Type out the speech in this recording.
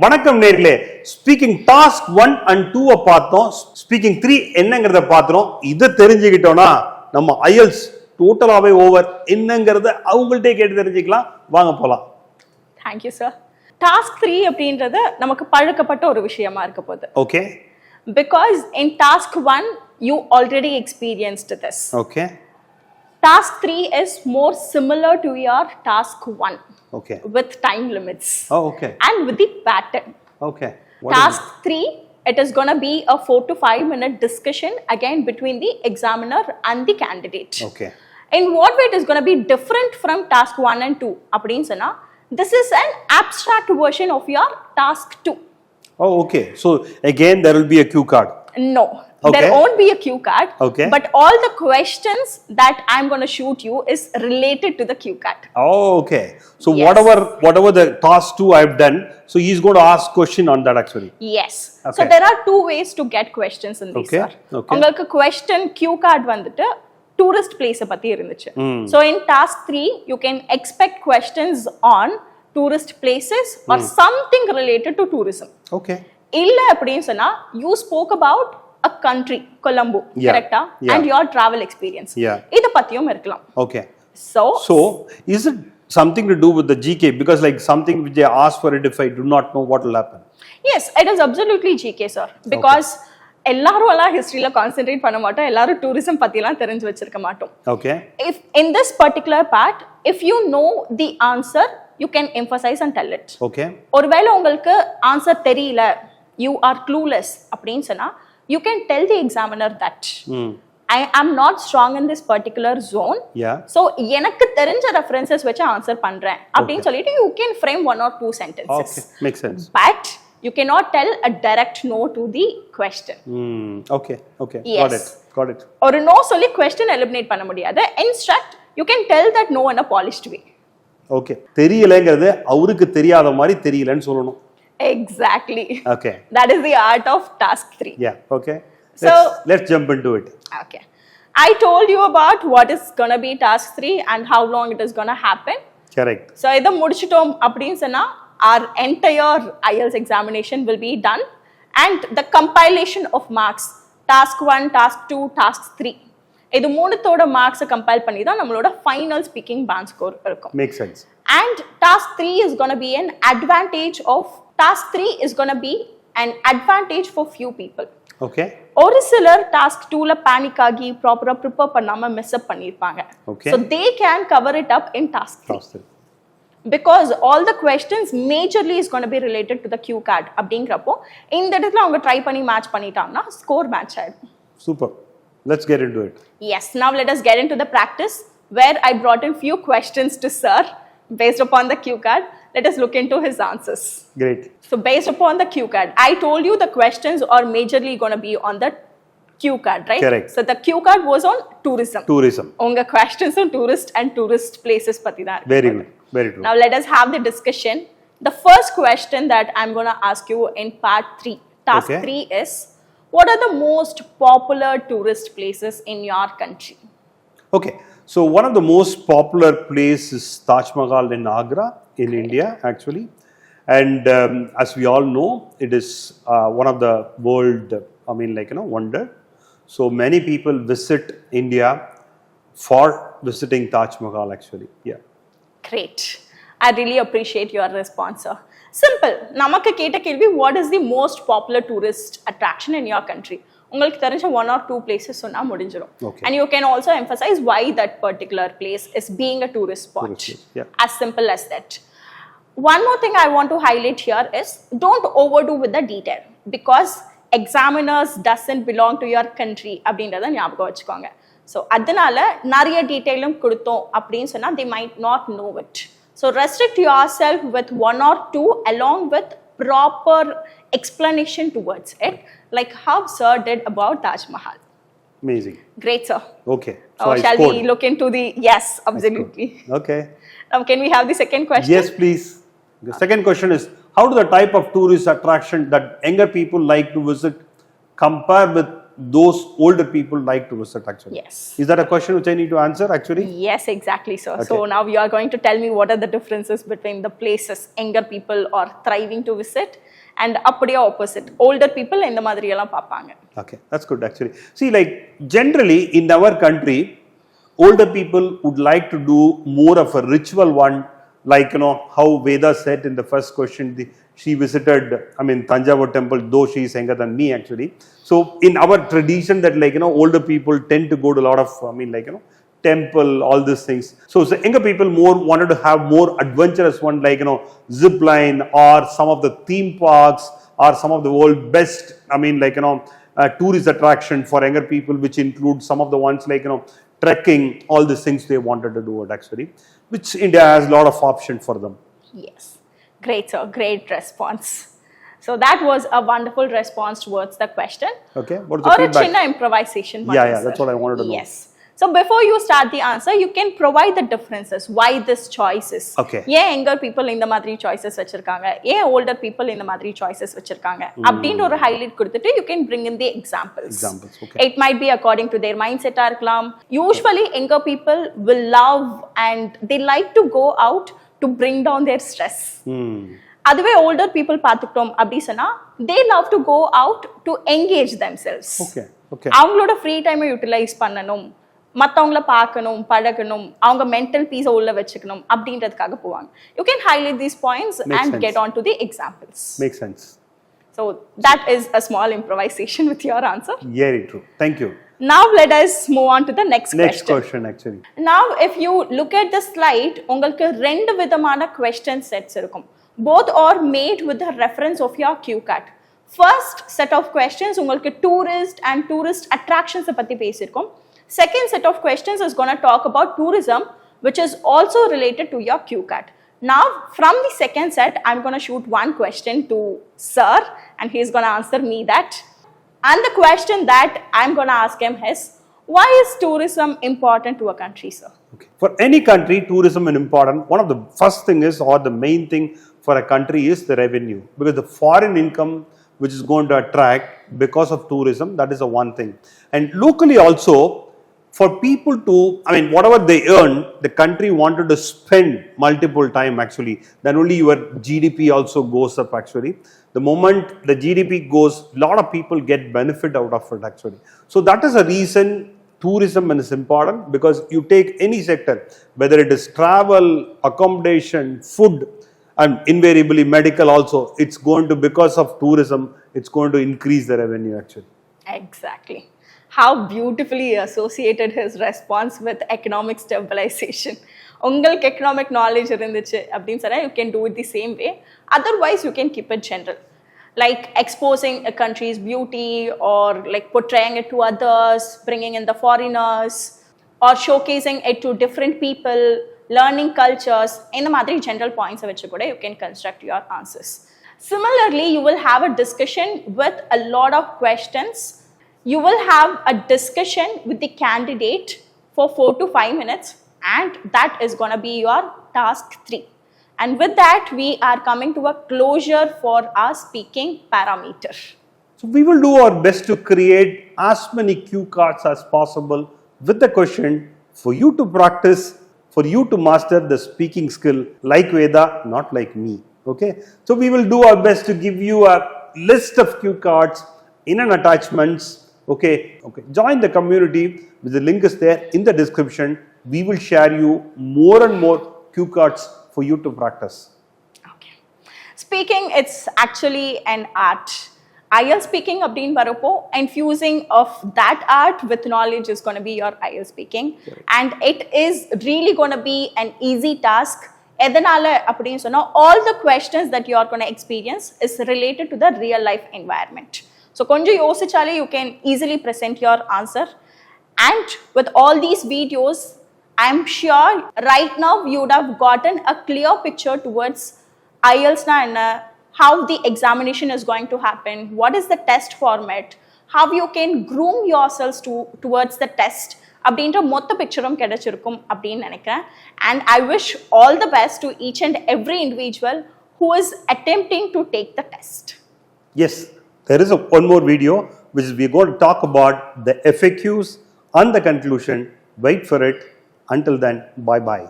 வணக்கம் நேர்களே. Speaking task 1 and 2 பார்த்தோம். ஸ்பீக்கிங் 3 என்னங்கிறத பார்த்தோம். இதை தெரிஞ்சுக்கிட்டோம்னா நம்ம ஐஎல்ஸ் டோட்டலாவே ஓவர் என்னங்கிறத அவங்கள்ட்டே கேட்டு தெரிஞ்சுக்கலாம். வாங்க போலாம். Thank you sir. டாஸ்க் 3 அப்படின்றது நமக்கு பழக்கப்பட்ட ஒரு விஷயமா இருக்க போகுது. Okay. Because in task 1 you already experienced this. Okay. Task 3 is more similar to your task 1. Okay. With time limits. Oh, okay. And with the pattern. Okay. Task 3, it is going to be a 4 to 5 minute discussion again between the examiner and the candidate. Okay. In what way it is going to be different from task 1 and 2? Apdinsana, this is an abstract version of your task 2. Oh, okay. So again there will be a cue card. No. Okay. There won't be a cue card. Okay. But all the questions that I'm going to shoot you is related to the cue card. Oh, okay. So Yes. whatever the task 2 I've done, so he's going to ask question on that actually. Yes. Okay. So there are two ways to get questions in this, Okay. sir. Okay. உங்களுக்கு question cue card வந்துட்டு tourist place பத்தி இருந்துச்சு. So in task 3 you can expect questions on tourist places or something related to tourism. Okay. இல்ல அப்படின்னு சொன்னா you spoke about a country, Colombo, Yeah. correct? Yeah. And your travel experience. Yeah. இத பத்தியும் இருக்கலாம். Okay. So is it something to do with the GK? Because like something which they ask for it, if I do not know what will happen. yes, it is absolutely GK, sir. Because எல்லாரும் எல்லாம் ஹிஸ்டரியில concentrate பண்ண மாட்டோம், எல்லாரும் tourism பத்திலாம் தெரிஞ்சு வச்சிருக்க மாட்டோம். Okay. If in this particular part, if you know the answer, you can emphasize and tell it. Okay. ஒருவேளை உங்களுக்கு ஆன்சர் தெரியல, you are clueless அப்படின்னு சொன்னா, you can tell the examiner that I am not strong in this particular zone. Yeah. So எனக்கு தெரிஞ்ச references வச்சு answer பண்றேன் அப்படின்னு சொல்லிட்டு you can frame 1 or 2 sentences. Okay. Makes sense. But you cannot tell a direct no to the question. Okay. Okay. Yes. Got it. ஒரு no சொல்லி question eliminate பண்ண முடியாது. Instead, you can tell that no in a polished way. Okay. தெரியலங்கிறது அவருக்கு தெரியாத மாதிரி தெரியலன்னு சொல்லணும். Exactly. Okay. That is the art of task 3. Yeah. Okay. So- let's jump into it. Okay. I told you about what is going to be task 3 and how long it is going to happen. Correct. So இதை முடிச்சிட்டோம் அப்படின்னு சொன்னா our entire IELTS examination will be done and the compilation of marks task 1, task 2, task 3 இது மூணுத்தோட மார்க்ஸை compile பண்ணி தான் நம்மளோட final speaking pant score இருக்கும். Makes sense. And task 3 is going to be an advantage of task 3 is going to be an advantage for few people. Okay. ஒரு சிலர் task 2ல panic ஆகி ப்ராப்பரா prepare பண்ணாம மிஸ் அப் பண்ணிருப்பாங்க. Okay. So they can cover it up in task 3. Task 3. Because all the questions majorly is going to be related to the cue card அப்படிங்கறப்போ இந்த இடத்துல அவங்க try பண்ணி மேட்ச் பண்ணிட்டாங்கன்னா ஸ்கோர் மேட்ச் ஆயிடும். Super. Let's get into it. Yes, now let us get into the practice where I brought in few questions to sir based upon the cue card. Let us look into his answers. Great. So based upon the cue card, I told you the questions are majorly going to be on the cue card, right? Correct. So the cue card was on tourism. Tourism. Unga questions on tourist and tourist places pati da. Very good. Very true. Now let us have the discussion. The first question that I'm going to ask you in part 3, task Okay. 3 is, what are the most popular tourist places in your country? Okay. So one of the most popular places is Taj Mahal in Agra in India actually. And as we all know, it is one of the world, wonder. So many people visit India for visiting Taj Mahal actually. Yeah. Great. I really appreciate your response, sir. Simple. நமக்கு கேட்ட கேள்வி, what is the most popular tourist attraction in your country? உங்களுக்கு தெரிஞ்ச 1 or 2 places சொன்னா முடிஞ்சிரும். Okay. And you can also emphasize why that particular place is being a tourist spot. Tourist place, yeah. As simple as that. One more thing I want to highlight here is, don't overdo with the detail because examiners doesn't belong to your country அப்படின்றத ஞாபகம் வச்சுக்கோங்க. So அதனால நிறைய டீடைலும் கொடுத்தோம் அப்படின்னு சொன்னா they might not know it. So restrict yourself with 1 or 2 along with proper explanation towards it, like how sir did about Taj Mahal. Amazing. Great, sir. Okay. So I shall scored. we look into the, yes, absolutely. Okay. Now can we have the second question? Yes, please. The second question is, how do the type of tourist attraction that younger people like to visit compare with those older people like to visit actually. Yes. Is that a question which I need to answer actually? Yes, exactly, sir. Okay. So now you are going to tell me what are the differences between the places younger people are thriving to visit and அப்படியே opposite older people இந்த மாதிரி எல்லாம் பார்ப்பாங்க. Okay, that's good actually. See, like generally in our country, older people would like to do more of a ritual one, like how Veda said in the first question, she visited, Tanjavur temple, though she is younger than me actually. So in our tradition that older people tend to go to a lot of, temple, all these things. So younger people more wanted to have more adventurous one, like, zip line or some of the theme parks or some of the world best, tourist attraction for younger people, which include some of the ones like, trekking, all these things they wanted to do it actually, which India has a lot of option for them. Yes. Great, sir. Great response. So that was a wonderful response towards the question. Okay. What is the Or a feedback? chinna improvisation. Yeah, sir. that's what I wanted to know. Yes. So before you start the answer, you can provide the differences. Why this choices? Okay. ஏன் younger people இந்த மாதிரி choices வச்சிருக்காங்க? ஏன் older people இந்த மாதிரி choices வச்சிருக்காங்க? அப்படின்ற ஒரு highlight கொடுத்துட்டு you can bring in the examples. Examples, okay. It might be according to their mindset இருக்கலாம். Usually younger people will love and they like to go out to bring down their stress. அதுவே older people பார்த்துட்டோம் அப்படி சொன்னா they love to go out to engage themselves. Okay. Okay. அவங்களோட free டைமை utilise பண்ணணும், மற்றவங்கள பார்க்கணும், பழகணும், அவங்க மென்டல் பீஸை உள்ள வச்சுக்கணும் அப்படின்றதுக்காக போவாங்க. You can highlight these points and get on to the examples. Makes sense. So that is a small improvisation with your answer. Very true. Thank you. Now let us move on to the next question actually. Now if you look at the slide, உங்களுக்கு ரெண்டு விதமான question sets இருக்கும். Both are made with the reference of your QCAT. First set of questions உங்களுக்கு tourist and tourist attractions பத்தி பேசியிருக்கோம். Second set of questions is going to talk about tourism, which is also related to your QCAT. Now, from the second set, I'm going to shoot one question to Sir, and he's going to answer me that. And the question that I'm going to ask him is, why is tourism important to a country, sir? Okay. For any country, tourism is important. One of the first thing is, or the main thing for a country is the revenue, because the foreign income which is going to attract because of tourism, that is the one thing. And locally also, for people to, whatever they earn, the country wanted to spend multiple time actually. Then only your GDP also goes up actually. The moment the GDP goes, a lot of people get benefit out of it actually. So that is a reason tourism is important, because you take any sector, whether it is travel, accommodation, food, and invariably medical also, it's going to, because of tourism, it's going to increase the revenue actually. Exactly. How beautifully associated his response with economic stabilization. உங்களுக்கு economic knowledge இருந்துச்சு அப்படின்னு சொன்னா you can do it the same way. Otherwise, you can keep it general. Like exposing a country's beauty, or like portraying it to others, bringing in the foreigners, or showcasing it to different people, learning cultures. இந்த மாதிரி general points வச்சு கூட you can construct your answers. Similarly, you will have a discussion with a lot of questions. You will have a discussion with the candidate for 4 to 5 minutes, and that is going to be your task 3. And with that, we are coming to a closure for our speaking parameter. So we will do our best to create as many cue cards as possible with the question for you to practice, for you to master the speaking skill like Veda, not like me. Okay? So we will do our best to give you a list of cue cards in an attachments. Okay. Join the community. The link is there in the description. We will share you more and more cue cards for you to practice. Okay. Speaking, it's actually an art. IELTS speaking அப்படின்னு வரப்போ infusing of that art with knowledge is going to be your IELTS speaking. Correct. And it is really going to be an easy task. எதனால அப்படின்னு சொன்னா all the questions that you are going to experience is related to the real life environment. So konja yosichale you can easily present your answer. And with all these videos, I'm sure right now you would have gotten a clear picture towards IELTS na and how the examination is going to happen, what is the test format, how you can groom yourselves towards the test. அப்படின்ற மொத்த பிக்சரும் கிடைச்சிருக்கும் அப்படின்னு நினைக்கிறேன். And I wish all the best to each and every individual who is attempting to take the test. Yes. There is one more video which is we're going to talk about the FAQs and the conclusion. Wait for it. Until then, bye bye.